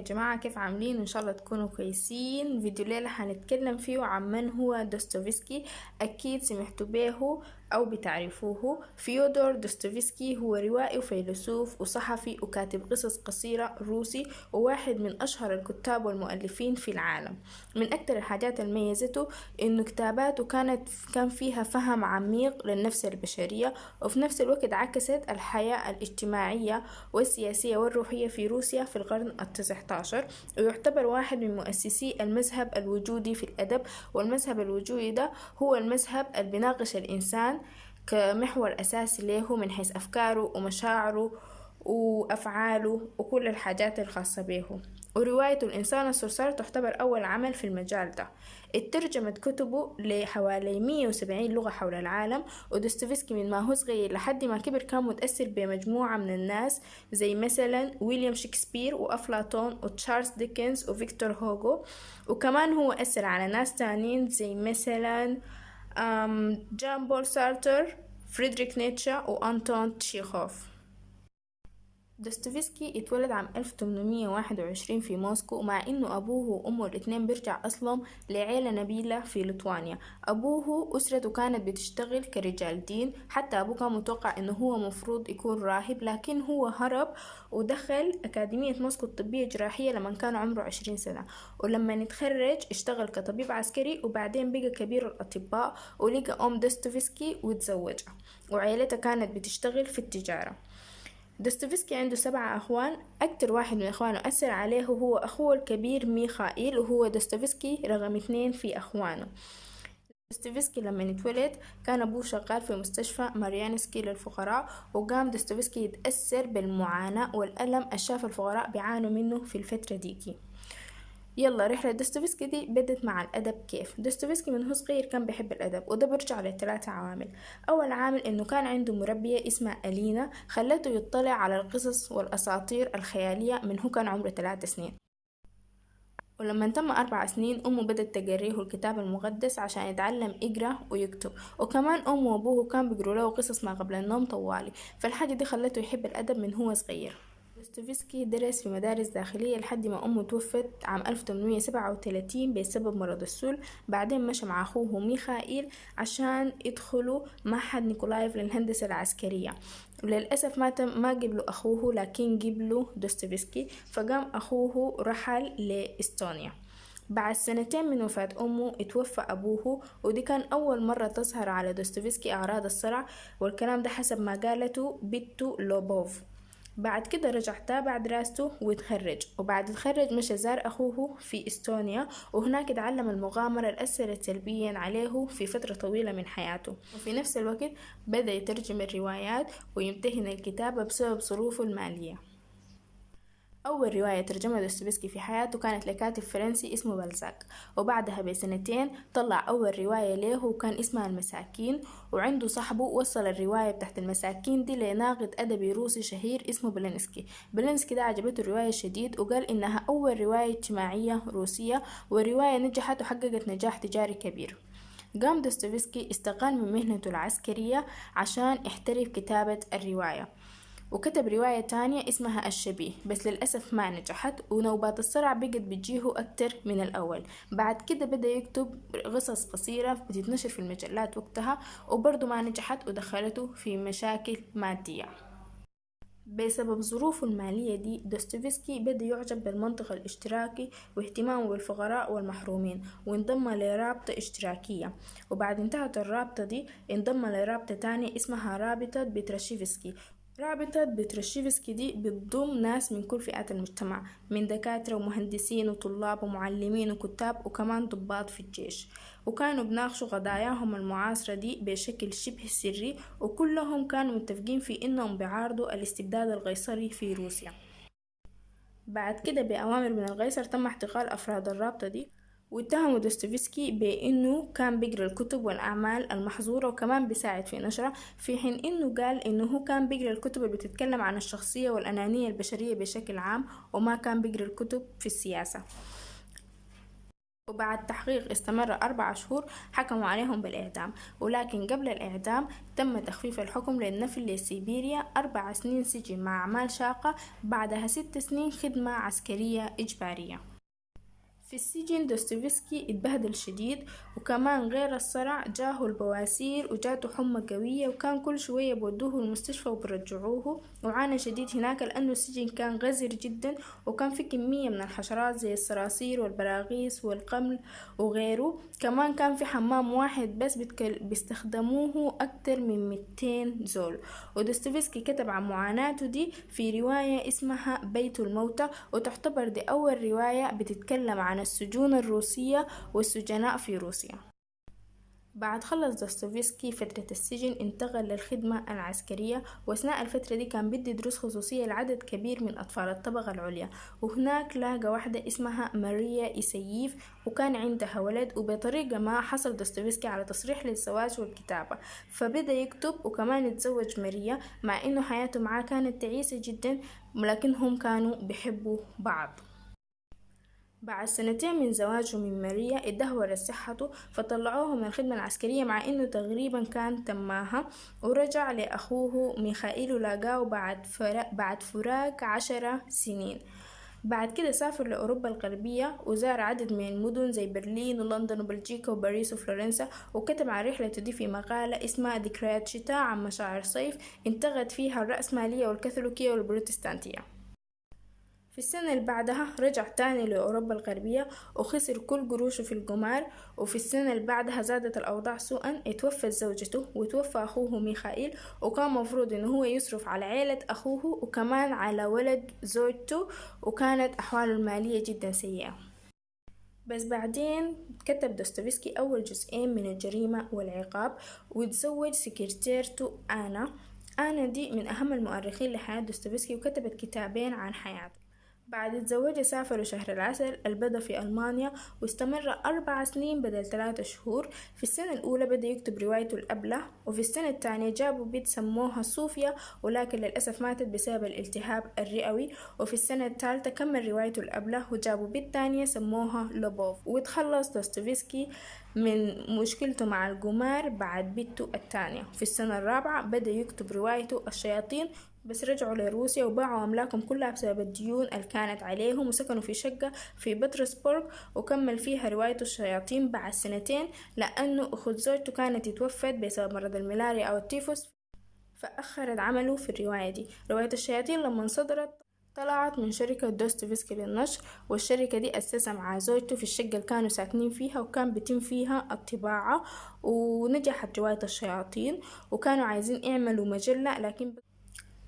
جماعة، كيف عاملين؟ إن شاء الله تكونوا كويسين. فيديو ليلة هنتكلم فيه عن من هو دوستويفسكي. أكيد سمعتوا به أو بتعرفوه. فيودور دوستويفسكي هو روائي وفيلسوف وصحفي وكاتب قصص قصيرة روسي، وواحد من أشهر الكتاب والمؤلفين في العالم. من أكثر الحاجات اللي ميزته إنه كتاباته كان فيها فهم عميق للنفس البشرية، وفي نفس الوقت عكست الحياة الاجتماعية والسياسية والروحية في روسيا في القرن ال19، ويعتبر واحد من مؤسسي المذهب الوجودي في الأدب. والمذهب الوجودي ده هو المذهب اللي بيناقش الإنسان كمحور أساسي له من حيث أفكاره ومشاعره وأفعاله وكل الحاجات الخاصة به. وروايته الإنسان الصرصار تعتبر أول عمل في المجال ده. اترجمت كتبه لحوالي 170 لغة حول العالم. ودوستويفسكي من ما هو صغير لحد ما كبر كان متأثر بمجموعة من الناس زي مثلا ويليام شكسبير وأفلاطون وتشارلز ديكنز وفيكتور هوغو. وكمان هو أثر على ناس تانين زي مثلا جان بول سارتر، فريدريك نيتشه وأنتون تشيخوف. دوستويفسكي اتولد عام 1821 في موسكو، مع انه ابوه وامه الاثنين بيرجع اصلهم لعيلة نبيلة في ليتوانيا. ابوه اسرته كانت بتشتغل كرجال دين، حتى ابوه كان متوقع انه هو مفروض يكون راهب، لكن هو هرب ودخل اكاديمية موسكو الطبية الجراحية لما كان عمره 20 سنة. ولما يتخرج اشتغل كطبيب عسكري، وبعدين بقى كبير الاطباء ولقى ام دوستويفسكي وتزوجها، وعيلتها كانت بتشتغل في التجارة. دوستويفسكي عنده 7 أخوان. أكتر واحد من أخوانه أثر عليه هو أخوه الكبير ميخائيل، وهو دوستويفسكي رقم 2 في أخوانه. دوستويفسكي لما اتولد كان أبوه شغال في مستشفى ماريانسكي للفقراء، وقام دوستويفسكي يتأثر بالمعاناة والألم اللي شاف الفقراء بيعانوا منه في الفترة ديكي. يلا رحلة دوستويفسكي دي بدت مع الأدب. كيف؟ دوستويفسكي من هو صغير كان بيحب الأدب، وده برجع ل3 عوامل. أول عامل إنه كان عنده مربية اسمها ألينا خلته يطلع على القصص والأساطير الخيالية من هو كان عمره 3 سنين. ولما تم 4 سنين أمه بدأت تقريه الكتاب المقدس عشان يتعلم يقرأ ويكتب، وكمان أمه وأبوه كان بيقروا له قصص ما قبل النوم طوالي، فالحاجة دي خلته يحب الأدب من هو صغير. دوستويفسكي درس في مدارس داخلية لحد ما أمه توفت عام 1837 بسبب مرض السل. بعدين مشى مع أخوه ميخائيل عشان يدخلوا معهد نيكولايف للهندسة العسكرية. وللأسف ما قبلوا أخوه، لكن قبلوا دوستويفسكي، فقام أخوه رحل لإستونيا. بعد 2 من وفاة أمه اتوفى أبوه، ودي كان أول مرة تظهر على دوستويفسكي أعراض الصرع، والكلام ده حسب ما قالته بنته لوبوف. بعد كده رجع تابع دراسته وتخرج، وبعد التخرج مشى زار أخوه في إستونيا، وهناك اتعلم المغامرة اللي أثرت سلبيا عليه في فترة طويلة من حياته. وفي نفس الوقت بدأ يترجم الروايات ويمتهن الكتابة بسبب ظروفه المالية. أول رواية ترجمها دوستويفسكي في حياته كانت لكاتب فرنسي اسمه بلزاك، وبعدها ب2 طلع أول رواية له وكان اسمها المساكين. وعنده صاحبه وصل الرواية بتاعت المساكين دي لناقد أدبي روسي شهير اسمه بلينسكي ده عجبته الرواية شديد، وقال إنها أول رواية اجتماعية روسية، ورواية نجحت وحققت نجاح تجاري كبير. قام دوستويفسكي استقال من مهنته العسكرية عشان يحترف كتابة الرواية، وكتب رواية تانية اسمها الشبيه، بس للأسف ما نجحت، ونوبات الصرع بقت بتجيه أكتر من الأول. بعد كده بدأ يكتب قصص قصيرة بتتنشر في المجلات وقتها، وبرضه ما نجحت ودخلته في مشاكل مادية. بسبب ظروفه المالية دي دوستويفسكي بدأ يعجب بالمنطق الاشتراكي واهتمامه بالفقراء والمحرومين، وانضم لرابطة اشتراكية. وبعد انتهت الرابطة دي انضم لرابطة تانية اسمها رابطة بتراشيفسكي. رابطة بتراشيفسكي دي بتضم ناس من كل فئات المجتمع، من دكاترة ومهندسين وطلاب ومعلمين وكتاب وكمان ضباط في الجيش، وكانوا بناقشوا قضاياهم المعاصرة دي بشكل شبه سري، وكلهم كانوا متفقين في إنهم بيعارضوا الاستبداد القيصري في روسيا. بعد كده بأوامر من القيصر تم احتقال أفراد الرابطة دي، واتهموا دوستويفسكي بأنه كان بيقرأ الكتب والأعمال المحظورة وكمان بيساعد في نشرها، في حين أنه قال أنه هو كان بيقرأ الكتب اللي بتتكلم عن الشخصية والأنانية البشرية بشكل عام، وما كان بيقرأ الكتب في السياسة. وبعد تحقيق استمر 4 شهور حكموا عليهم بالإعدام، ولكن قبل الإعدام تم تخفيف الحكم للنفي لسيبيريا 4 سنين سجن مع أعمال شاقة، بعدها 6 سنين خدمة عسكرية إجبارية. في السجن دوستويفسكي اتبهدل شديد، وكمان غير الصرع جاهه البواسير وجاته حمى قوية، وكان كل شوية بودوه المستشفى وبرجعوه، وعانى شديد هناك لأنه السجن كان غزر جدا، وكان في كمية من الحشرات زي الصراصير والبراغيث والقمل وغيره. كمان كان في حمام واحد بس بيستخدموه أكتر من 200 زول. ودوستويفسكي كتب عن معاناته دي في رواية اسمها بيت الموتى، وتعتبر دي أول رواية بتتكلم عن السجون الروسية والسجناء في روسيا. بعد خلص دوستويفسكي فترة السجن انتقل للخدمة العسكرية، وأثناء الفترة دي كان بدي دروس خصوصية لعدد كبير من أطفال الطبقة العليا، وهناك لاقى واحدة اسمها ماريا إيسييف وكان عندها ولد، وبطريقة ما حصل دوستويفسكي على تصريح للزواج والكتابة، فبدأ يكتب وكمان يتزوج ماريا، مع إنه حياته معاه كانت تعيسة جدا، لكنهم كانوا بيحبوا بعض. بعد 2 من زواجه من ماريا اتدهورت صحته، فطلعوه من الخدمة العسكرية مع انه تقريبا كان تماها، ورجع لأخوه ميخائيل ولاقاه بعد فراق 10 سنين. بعد كده سافر لأوروبا الغربية وزار عدد من المدن زي برلين ولندن وبلجيكا وباريس وفلورنسا، وكتب عن رحلته دي في مقالة اسمها ذكريات شتاء عن مشاعر صيف انتقد فيها الرأسمالية والكاثوليكية والبروتستانتية. في السنة اللي بعدها رجع تاني لأوروبا الغربية وخسر كل قروشه في القمار. وفي السنة اللي بعدها زادت الأوضاع سوءا، اتوفت زوجته وتوفى أخوه ميخائيل، وكان مفروض إنه هو يصرف على عيلة أخوه وكمان على ولد زوجته، وكانت أحواله المالية جدا سيئة. بس بعدين كتب دوستويفسكي أول جزئين من الجريمة والعقاب، وتزوج سكرتيرته آنا دي من أهم المؤرخين لحياة دوستويفسكي، وكتبت كتابين عن حياته. بعد الزواج سافروا شهر العسل البدأ في ألمانيا، واستمر 4 سنين بدل 3 شهور. في السنة الأولى بدأ يكتب روايته الأبلة، وفي السنة الثانية جابوا بنت سموها صوفيا، ولكن للأسف ماتت بسبب الالتهاب الرئوي. وفي السنة الثالثة كمل روايته الأبلة وجابوا بنت تانية سموها لوبوف. وتخلص دوستويفسكي من مشكلته مع القمار بعد بنته الثانية. في السنة الرابعة بدأ يكتب روايته الشياطين، بس رجعوا لروسيا وباعوا أملاكهم كلها بسبب الديون اللي كانت عليهم، وسكنوا في شقة في بطرسبورغ، وكمل فيها روايته الشياطين بعد 2 لأنه أخت زوجته كانت اتوفت بسبب مرض الملاريا أو التيفوس، فأخرت عمله في الرواية دي. رواية الشياطين لما صدرت طلعت من شركة دوستويفسكي للنشر، والشركة دي أسسها مع زوجته في الشقة اللي كانوا ساكنين فيها، وكان بيتم فيها الطباعة، ونجحت رواية الشياطين، وكانوا عايزين يعملوا مجلة لكن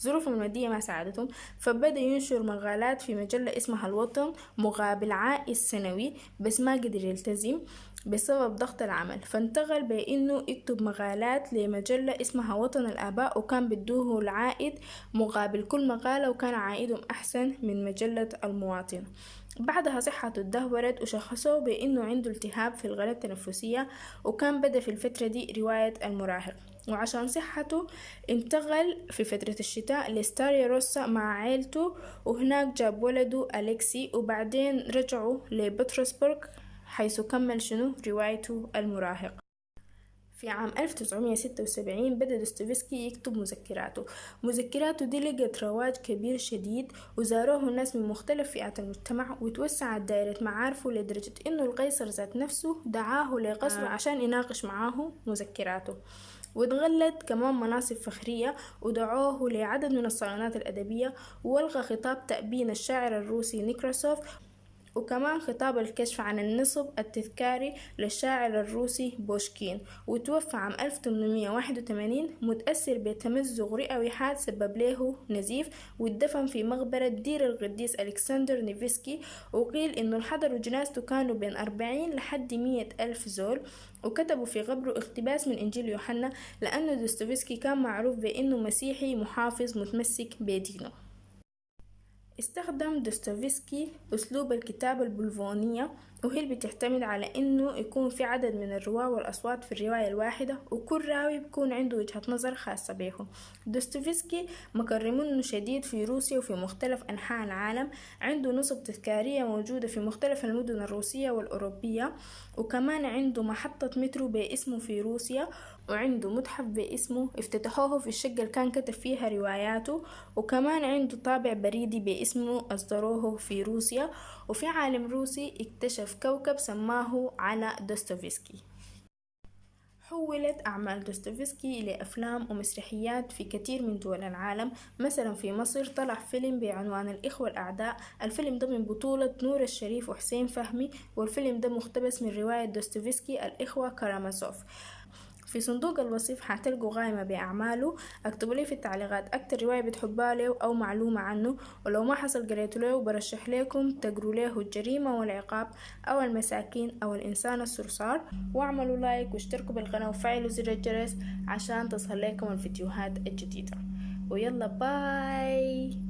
ظروفهم المادية ما ساعدتهم، فبدأ ينشر مقالات في مجلة اسمها الوطن مقابل عائد سنوي، بس ما قدر يلتزم بسبب ضغط العمل، فانتقل بأنه يكتب مقالات لمجلة اسمها وطن الآباء، وكان بدوه العائد مقابل كل مقالة، وكان عائدهم أحسن من مجلة المواطن. بعدها صحته اتدهورت وشخصوه بأنه عنده التهاب في الغدة التنفسية، وكان بدأ في الفترة دي رواية المراهق. وعشان صحته انتقل في فترة الشتاء لستاريا روسا مع عائلته، وهناك جاب ولده أليكسي، وبعدين رجعوا لبطرسبورغ حيث كمل روايته المراهق. في عام 1976 بدأ دوستويفسكي يكتب مذكراته دي لقت رواج كبير شديد، وزاروه الناس من مختلف فئات المجتمع، وتوسعت دائرة معارفه لدرجة إنه القيصر ذات نفسه دعاه لقصره عشان يناقش معاه مذكراته، واتغلت كمان مناصب فخرية، ودعوه لعدد من الصالونات الأدبية، وألغى خطاب تأبين الشاعر الروسي نيكراسوف، وكمان خطاب الكشف عن النصب التذكاري للشاعر الروسي بوشكين. وتوفى عام 1881 متأثر بتمزق رئوي حاد سبب له نزيف، واتدفن في مقبرة دير القديس ألكسندر نيفسكي، وقيل إنه الحضر وجنازته كانوا بين 40 لحد 100,000 زول. وكتبوا في قبره اقتباس من إنجيل يوحنا، لأنه دوستويفسكي كان معروف بأنه مسيحي محافظ متمسك بدينه. استخدم دوستويفسكي أسلوب الكتابة البولفونية، وهي اللي بتعتمد على إنه يكون في عدد من الرواة والأصوات في الرواية الواحدة، وكل راوي بيكون عنده وجهة نظر خاصة به. دوستويفسكي مكرمونه شديد في روسيا وفي مختلف أنحاء العالم، عنده نصب تذكارية موجودة في مختلف المدن الروسية والأوروبية، وكمان عنده محطة مترو باسمه في روسيا، وعنده متحف باسمه افتتحوه في الشقة اللي كان كتب فيها رواياته، وكمان عنده طابع بريدي باسمه أصدروه في روسيا. وفي عالم روسي اكتشف كوكب سماه على دوستويفسكي. حولت أعمال دوستويفسكي إلى أفلام ومسرحيات في كثير من دول العالم. مثلا في مصر طلع فيلم بعنوان الإخوة الأعداء، الفيلم ده من بطولة نور الشريف وحسين فهمي، والفيلم ده مقتبس من رواية دوستويفسكي الإخوة كارامازوف. في صندوق الوصف حتلقوا قائمة بأعماله، اكتبوا لي في التعليقات أكتر رواية بتحبها له أو معلومة عنه، ولو ما حصل قريتوا له برشح لكم تقروا له الجريمة والعقاب أو المساكين أو الإنسان الصرصار. واعملوا لايك واشتركوا بالقناة وفعلوا زر الجرس عشان تصل لكم الفيديوهات الجديدة. ويلا باي.